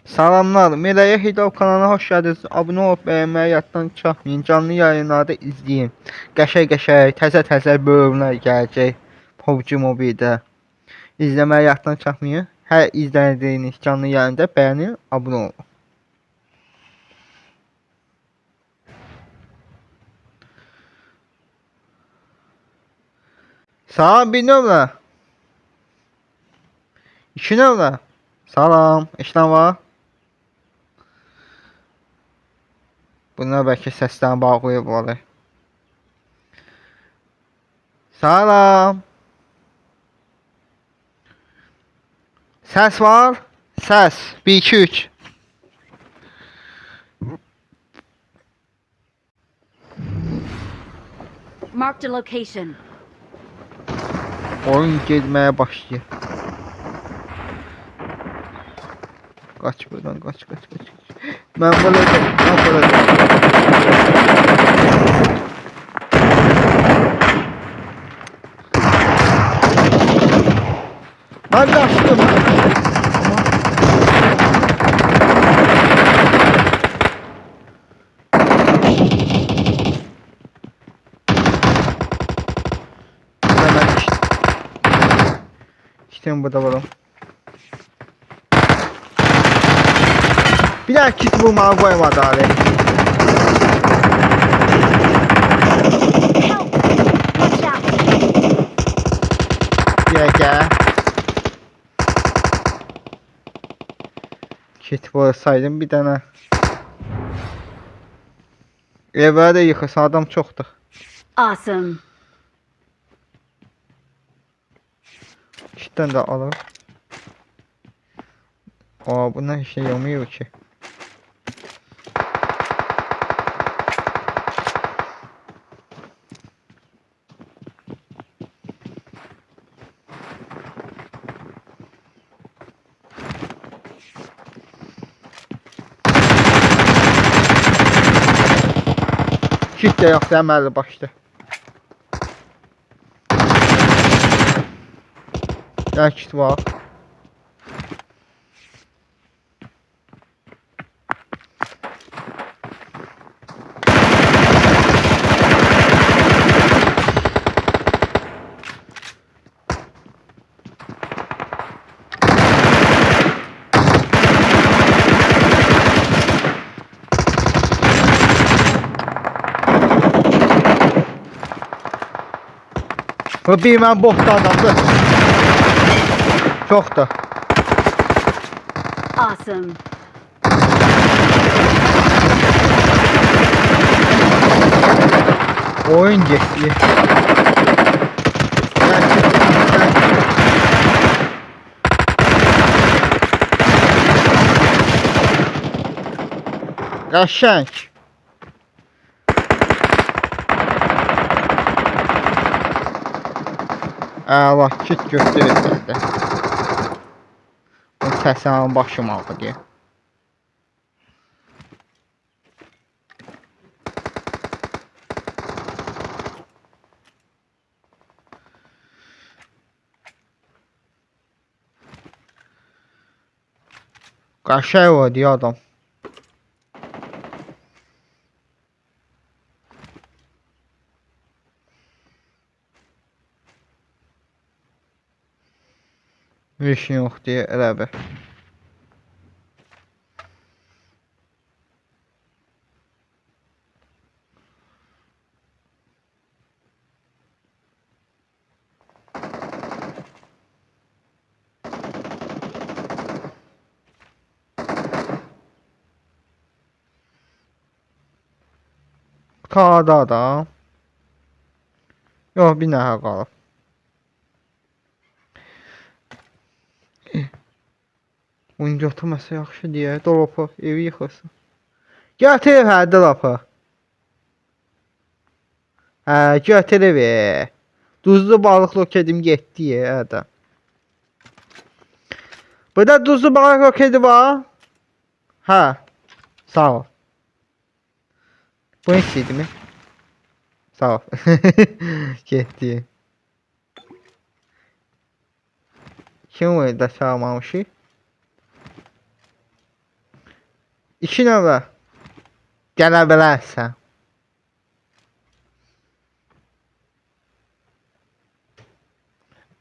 Salamlar, Miraya Hidov kanalına hoş geldiniz. Abone olup beğenmeyi yaddan çıxmayın. Canlı yayınlarda izleyin. Qəşəng-qəşəng, təzə-təzə bölümlər gələcək PUBG Mobile-də. İzləməyi yaddan çıxmayın. Hər izlədiyiniz canlı yayında beğenin, abone olun. Salam, bir nömrə. 2 nömrə. Salam, işlem var. Bunlar bəlkə səslərini bağlayıblar. Salam. Səs var? Səs. 1 2 3. Marked a location. Oyun getməyə başlayır. Kaç buradan, kaç. Ben bulacağım. Ben kaçtım. Hemen işte burada varım. Bir daha kit bulmağa koymadı abi. Help! Watch out! Gel. Kit bulsaydım bir tane. Evə də yıxırsan, adam çoxdur. Awesome. Kitdən də alır. Aa, bundan heç şey olmuyor ki. Kit də yoxdur, əməlli başlı. Gəl kit var. Bu bir mən botda adamdır. Çoxdur. Awesome. Oyun getdi. Qəşəng. Əla, kit göstərir. Bu səslərin başım ağrıyor. Qəşəng var deyə adam. Bir şey yox deyə elə bir. Qada adam. Yox, bir nəfər qalıb. Oyun götürməsə yaxşı deyə, dolapı, evi yıxırsın. Gətir hə, dolapı. Hə, götür evi. Duzlu balıq roketim getdi hə. Burada duzlu balıq roketi var. Hə, sağ ol. Bu istəydi mi? Sağ ol. Getdi. Kim oyunda çağırmamışıq? 2 nömrə. Gələ bilərsən.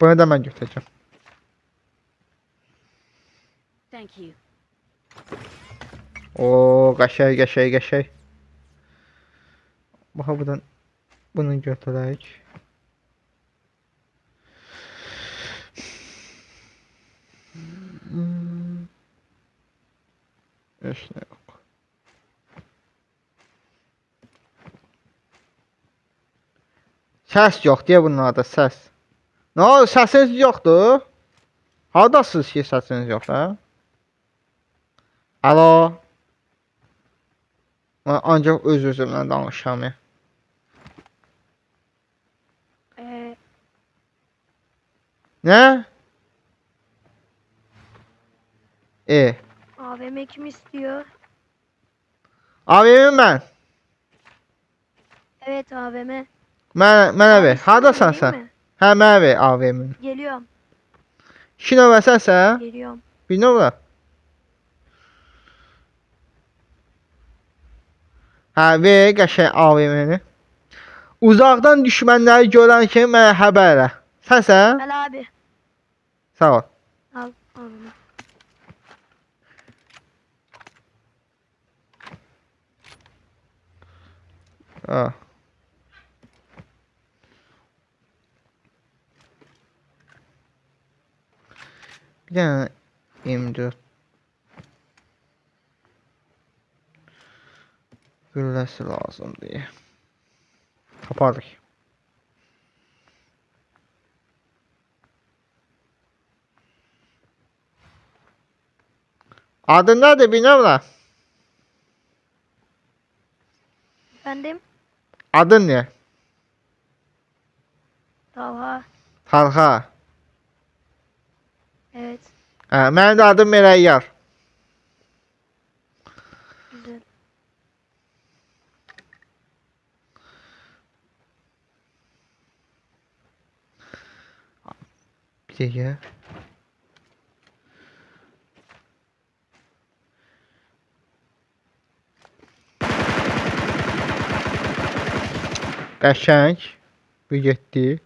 Bunu da mən götürəcəm. Thank you. Oo, qəşəng, qəşəng, qəşəng. Bax, buradan bunu götürək. Heç nə yox. Səs yox deyə bunlarda səs. Nə oldu, səsiniz yoxdur? Hardasınız ki, səsiniz yox, hə? Alo? Mən ancaq öz-özümlə danışam. Nə? AVM kim istiyor? AVM mən. Evet AVM. Mənə ver. Abi, Hardasan değil sən? mi? Hə, mənə ver AVM-ni. Geliyorum. 2 nömrə sənsən? Geliyorum. 1 nömrə. Hə, ver qəşəng AVM-ni. Uzaqdan düşmənləri görən kimi mənə xəbər elə. Sənsən? Al abi. Sağ ol. Al AVM. Ha. Bir dənə M4 gülləsi lazımdır. Taparıq. Adın nədir bilmirəm. Efendim? Adın nə? Talha. Talha. Evet. Hə, mənim də adım Mələyyar. Güzel. Bir dəqiqə. Qəşəng. Bir getdi.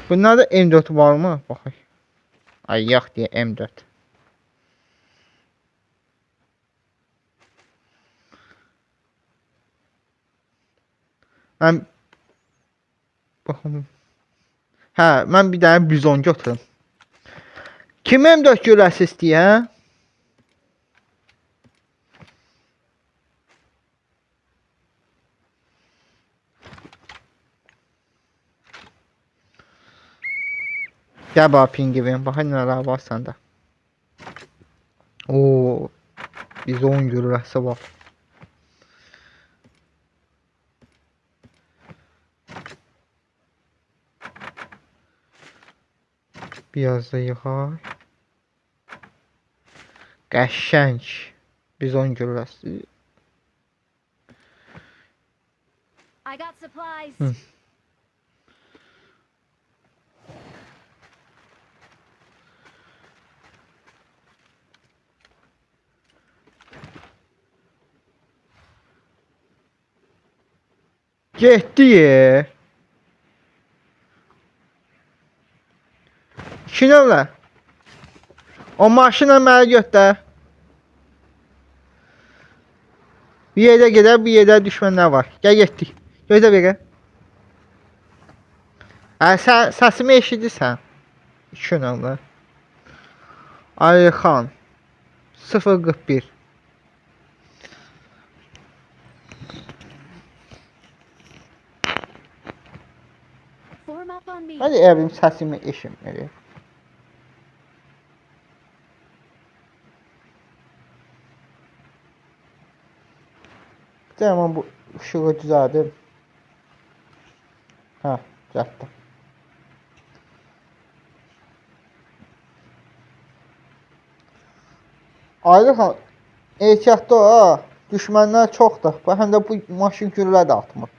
Bunlarda M4 varmı? Baxaq. Ay, yox deyə M4. Mən baxım. Hə, mən bir dənə bizon götürüm. Kim M4 gülləsi istəyir? Gəl bax pingi verin. Baxın nələr var səndə. Oo, bizon gülləsi var. Biraz da yıxaq. Qəşəng bizon gülləsi. I got supplies. Getdi ye. 2 nömrə. O maşınla məni götür. Bir yerdə gedər, bir yerdə düşmənlər var. Gəl getdik. Gözlə bir. Hə, sən səsimi eşidirsən? 2 nömrə. Ayxan 041. Form up on me. Hadi evim səsimi eşitmir. Tamam, bu ışığı düzəldim. Hə, düzəltdim. Ayxan, ehtiyatda ol ha. Düşmənlər çoxdur. Həm də bu maşın güllə də atmır.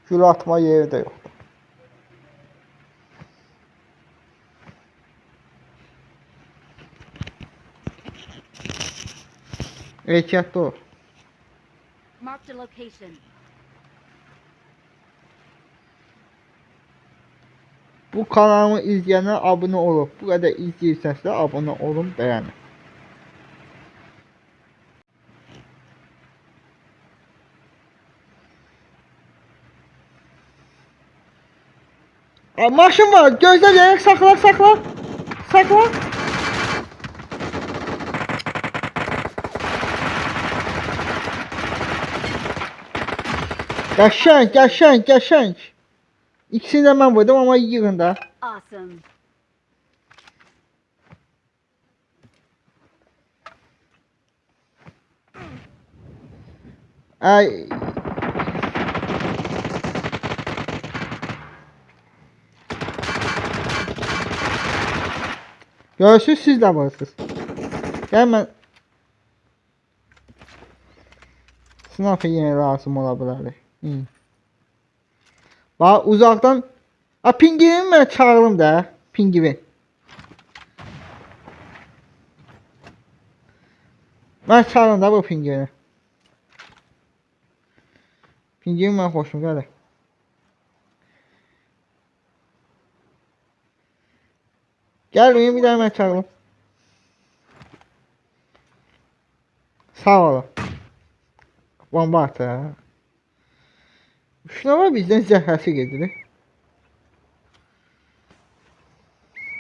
Gül atma yeri də yoxdur. Ehtiyatlı ol. Marked a location. Bu kanalımı izləyənə abunə olub. Bu qədər izləyirsənsə abunə olun, bəyənin. Maşın var. Gözlə gələk, saxla, saxla. Saxla. Qəşəng, qəşəng, qəşəng. İkisini də mən vurdum, amma yığın da. Awesome. Ay. Görürsünüz, siz də varsınız. Gəl mən... Sniper yenə lazım ola bilər. Bax, uzaqdan... A, pingvini mən çağırım da. Pingvin. Mən çağırım da bu pingvini. Pingvin mən xoşum gəlir. Gəl bir daha mən çağırım. Sağ olun. Bomba atır. Şuna var bizdən zəhləsi gedir.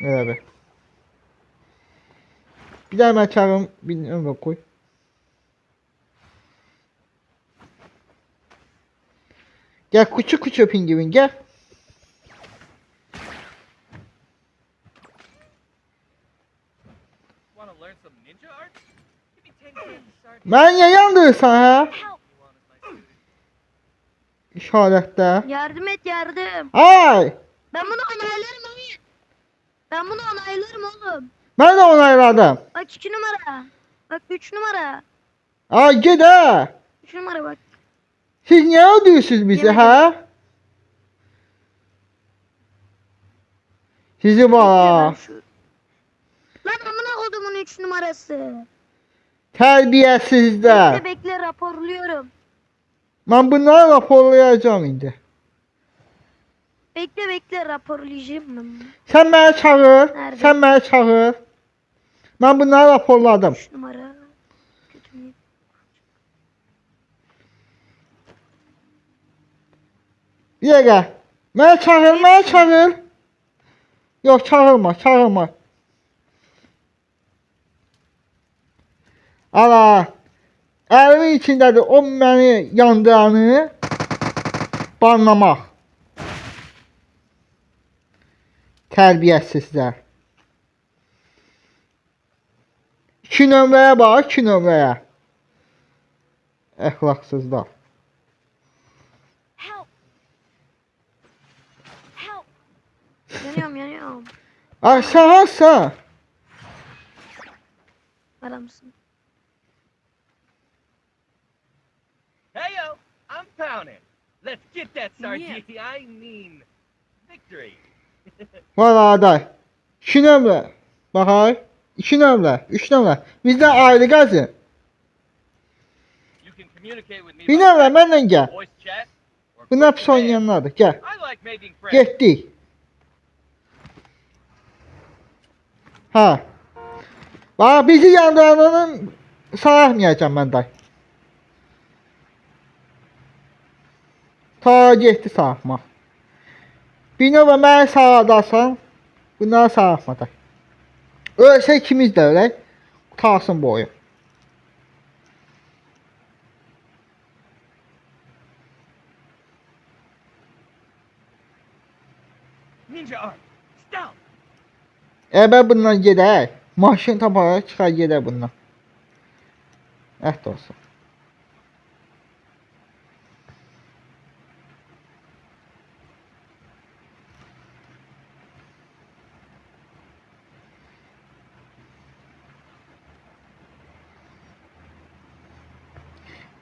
Elə bir. Bir daha mən çağırım. Bir ömrə qoy. Gəl küçük pingvin gəl. Want to learn some ninja art? Give me 10 cans to start. Mən niyə yandırırsan hə? Help! You want as my student. İşarətdə. Yardım et yardım. Ay! Ben bunu onaylarım Hamit. Ben bunu onaylarım oğlum. Mən də onayladım. Bak 2 numara. Bak 3 numara. Ay ged hə. 3 numara bak. Siz niyə öldürürsünüz bizi Yemin hə? Sizi Ben var. şu- Lan amına kodumun 3 numarası. Tərbiyəsizlər. Bekle bekle raporluyorum. Mən bunları raporlayacağım indi. Bekle bekle raporlayacağım ben bunu. Sən məni çağır. Nerede? Sən məni çağır. Mən bunları raporladım. 3 numara. Kötü mü? Bir dəqiqə. Məni çağır, məni çağır. Yox, çağırma, çağırma. Ala. Əlimin içindədir o məni yandıranı banlamaq. Tərbiyəsizlər. 2 nömrəyə bax, 2 nömrəyə. Əxlaqsızlar. Help! Help! Yanıyorum yanıyorum. Ay sən harsan? Adamsın. Hey yo, I'm pounding. Let's get that Yeah. Sargenti. I mean, victory. Valla aday. 2 nömrə. Baxay. 2 nömrə, 3 nömrə. Bizdən ayrı qazın. You can communicate with me. Bir by nömrə text, mənlə gəl. voice chat, or Bunlar quick pis command. oynayanlardır. Gəl. I like making friends. Getdik. Ha. Bax bizi yandıranın saymayacağım mən day. Ta getdi saymaq. Bir nömrə məni sağadasan. Bunları sayma day. Ölsə ikimiz də ölək. Qalsın bu oyun. Ninja art. Stop. Əbər bundan gedək. Maşın taparaq çıxar gedək bundan. Əhd olsun.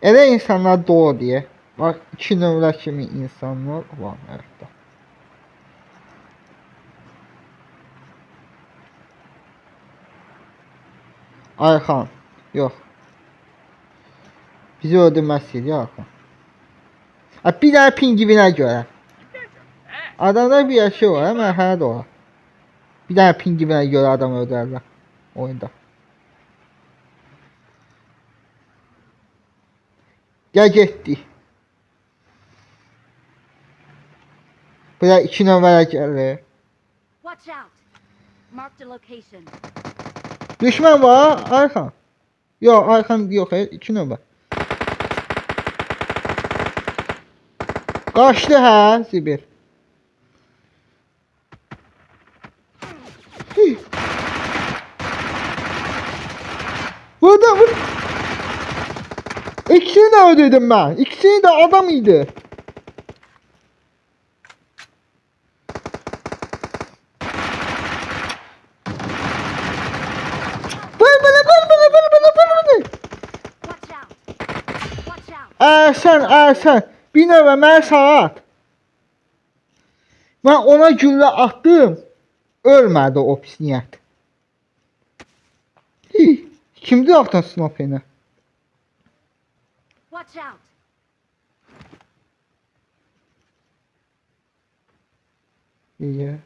Elə insanlar dolu deyə. Bak 2 nömrə kimi insanlar var həyatda. Ayxan. Yox. Bizi öldürmək istəyir ya Ayxan. Ha, bir dənə pingivinə görə. You guys are fast. Adamda bir şey var, amma hə də var. Bir dənə pingivinə görə adam öldürərlər oyunda. Gəl getdik. Buraya 2 nömrə gəlir. Watch out. Marked a location. Düşmən var, Ayxan. Yox, Ayxan yox, 2 nömrə. Qaçdı hə, Sibir. Hıh. Vurdum, vurdum. İkisini de öldürdüm ben. İkisini de adam idi. Vur bana. Watch out. Watch out. Ersen. Bir növe mən saat. Ben ona güllə attım. Ölmədi o pis niyyət. Hıh. Kimdir altdan snoperini? Watch out. İyi.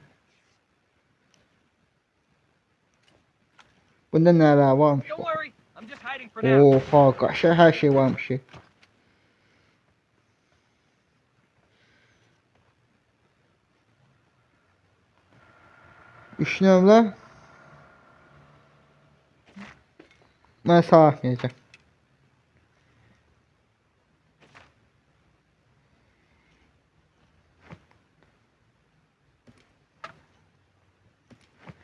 Bunda nələr varmış? Don't worry, I'm just hiding for now. Oha, qaşa her şey varmış. Üç nömrə. Mən sağ atmayacağım.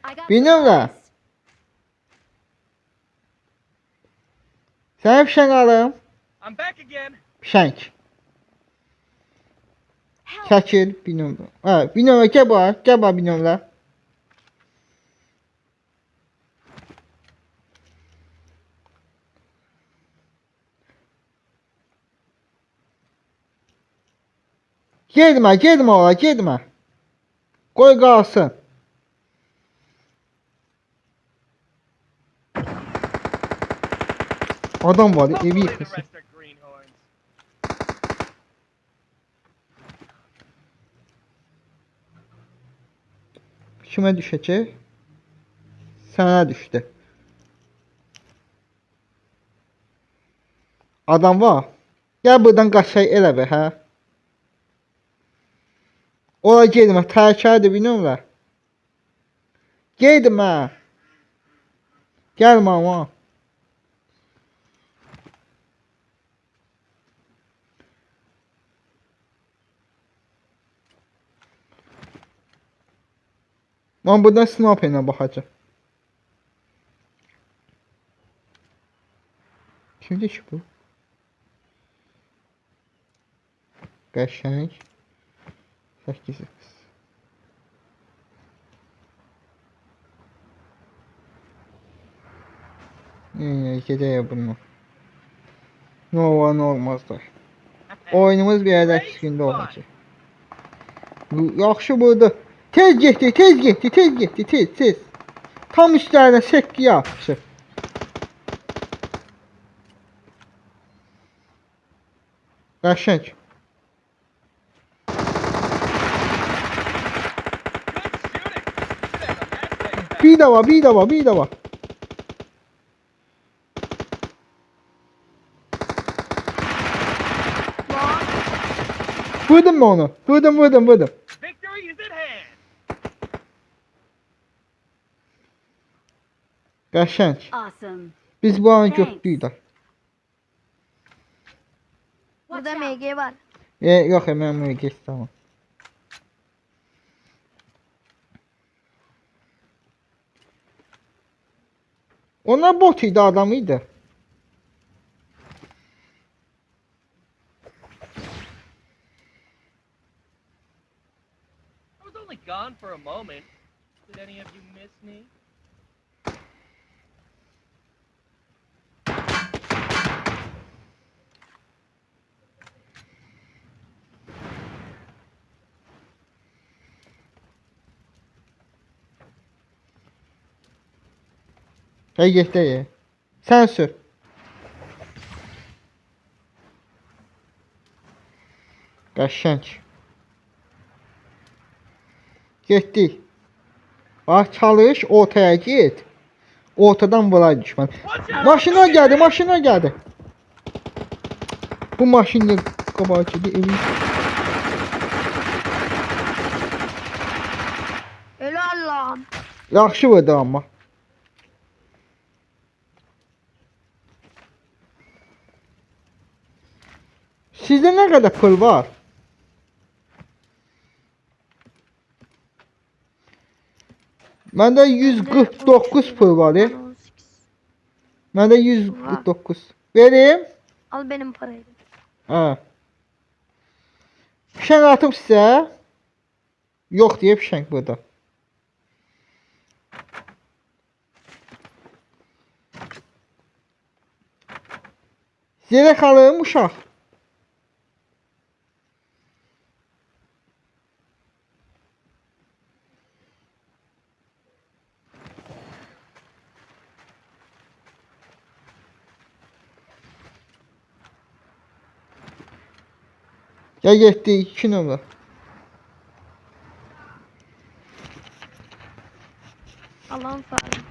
I got Bilmiyorum da. supplies. Sənə fişəng alım. I'm back again. Fişəng. Help. Çəkil bir nömrə. Hə, bir nömrə gəl bura. Gəl bura bir nömrə. Getmə ora, getmə. Qoy qalsın. Adam var, evi Hopefully the yıkılsın. rest are greenhorns. Kimə düşəcək? Sənə düşdü. Adam var. Gəl buradan qaçay elə bir, hə? Ora getmə, təkərdir bir nömrə. Getmə. Gəlmə ama. Ben buradan sniper'ına baxacağım. Kimdir ki bu? Qəşəng. 8 kız. Gedək bunu. Ne var ne olmazlar. Oyunumuz bir yerdə Great üstündə spot. olacaq. Yaxşı burada. Tez getdi, tez. Tam üstlərinə sekki yapışır. Qəşəng. Good shooting. You should have a match like that. Bir də var. Vurdum mu onu? Vurdum. Victory is at hand. Qəşəng. Awesome. Biz bu an Thanks. gördük də. Watch Burada out. MG var. Yox, mən geç tamam. Onlar bot idi, adam idi. I was only gone for a moment. Did any of you miss me? Gəl getdə ye. Sən sür. Qəşəng. Getdik. Bax çalış, ortaya git. Ortadan vuray düşman. Maşına geldi, maşına geldi. Bu maşinle qabaqçıdı evi. Helal lan. Yaxşı vurdu amma. Sizdə nə qədər pul var? Məndə 149 pul var. 18. Məndə 149. Verim? Al benim parayı. Hə. Fişəng atıb sizə? Yox deyə fişəng burada. Zirə xalım uşaq. Gəl getdik 2 nömrə. Allah'ın sağlığı.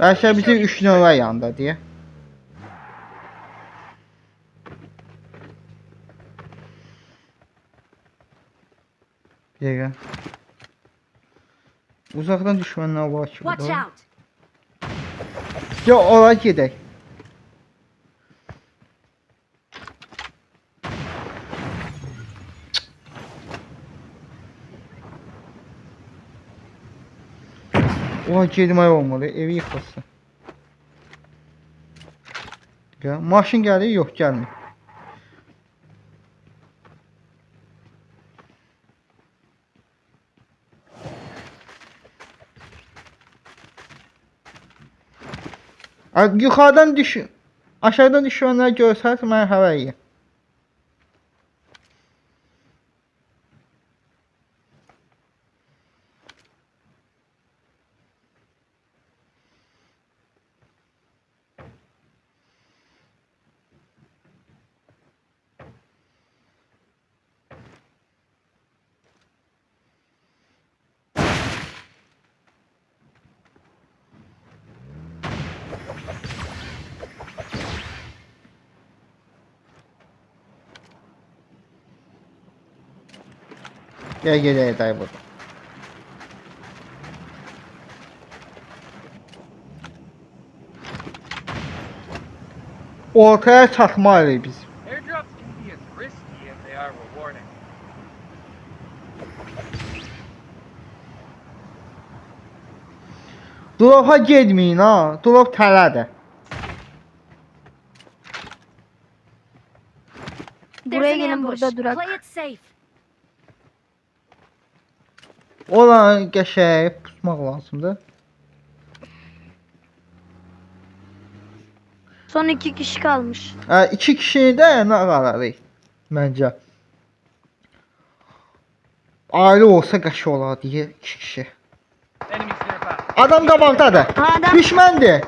Bəlkə bizi 3 nömrə yanında deyə. Bir dəqiqə. Uzaqdan düşmənlər var ki Watch burada. out! Ya ora gedək. Oha girmək olmalı, evi yıxılsın. Ya, maşın gəlir, yox gəlmir. Yuxarıdan aşağıdan düşənlər görsəniz mənə xəbər edin. Gel gedək dayı burada. Ortaya çatmalıyıq biz. Airdrops can be as risky as they are rewarding. Drop'a getməyin ha. Drop tələdir. There's Buraya an gelin, ambush. burada durak. Play it safe. Olan qəşəng pusmaq lazımdır. Son 2 kişi kalmış. 2 kişini də nə qararıq məncə. Ailə olsa qəşəng olar deyə 2 kişi. Enemies nearby. Adam qabaqdadır. Adam. Düşməndir.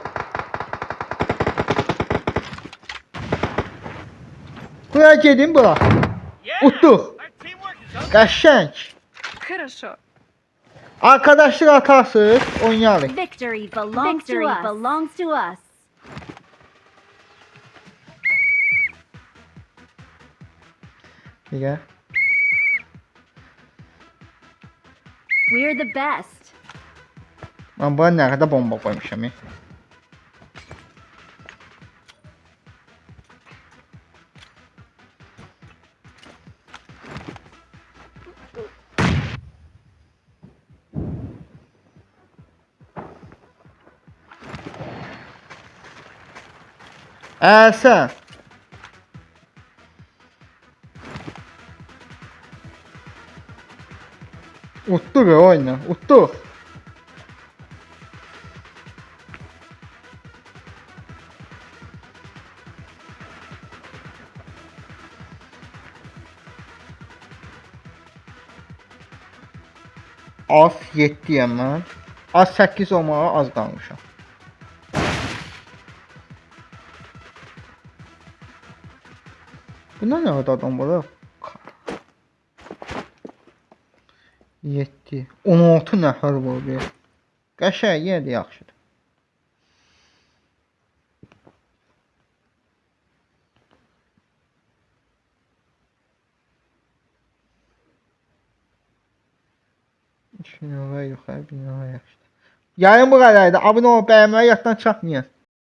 Buraya gedin bura. Yeah! Utduq. Our teamwork is up. Qəşəng. Хорошо. Arkadaşlıq atarsız, oynayarıq. Victory belongs to us. Digə. We're the best. Mən bura nə qədər bomba qoymuşam. Sən. Utduq oyna, utduq. Az 7-yəm mən. Az 8 olmağa az qalmışam. Buna nə qədər adam var? 7, 16 nəfər var be. Qəşəng yenə də yaxşıdır. Şuna yuxarı bina yaxşıdır. Yarın bu qədərdir. Abunə olub bəyənməyi yaddan çıxmayın.